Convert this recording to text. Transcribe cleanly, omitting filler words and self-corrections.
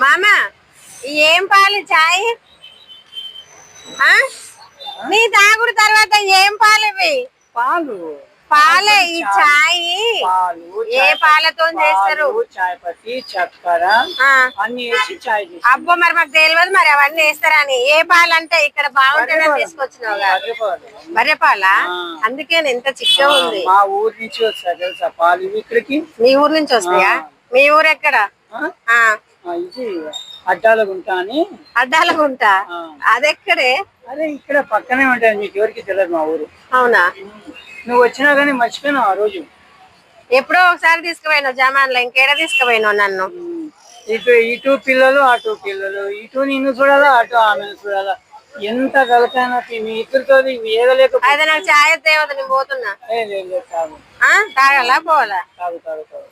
మామ ఏం పాలు చాయ్ నీ తాగుడు తర్వాత ఏం పాలు ఇవి? పాలు పాలే ఈ చాయ్ ఏ పాలతో చేస్తారు? చాయ్ పత్తి చక్కెర అన్ని వేసి చాయ్. అబ్బో మరి మాకు తెలియదు మరి అవన్నీ వేస్తారా అని. ఏ పాలు అంటే ఇక్కడ బాగుంటుందని తీసుకొచ్చినావు? బర్రె పాలా? అందుకే ఎంత చిక్కగా ఉంది. మా ఊరు నుంచి వస్తాయి తెలుసా పాలు ఇక్కడికి. మీ ఊరు నుంచి వస్తాయా? మీ ఊరు ఎక్కడ? ఇది అడ్డాలగుంట అని. అడ్డాలగుంట అదెక్కడే? అదే ఇక్కడ పక్కనే ఉంటాయి, మీకు ఎవరికి తెలియదు మా ఊరు. అవునా? నువ్వు వచ్చినా కానీ మర్చిపోయినావు ఆ రోజు. ఎప్పుడో ఒకసారి తీసుకుపోయినావు జమాన్లో, ఇంకేడ తీసుకుపోయినావు నన్ను? ఇటు పిల్లలు అటు పిల్లలు, ఇటు నిన్ను చూడాలా అటు ఆమెను చూడాలా. ఎంత కలకైనా మీ ఇద్దరితో వేగలేక. అయితే నాకు ఛాయ్ తేవద్దు, నేను పోతున్నా. తాగు తాగాలా పోవాలా? తాగు తాగు తాగు.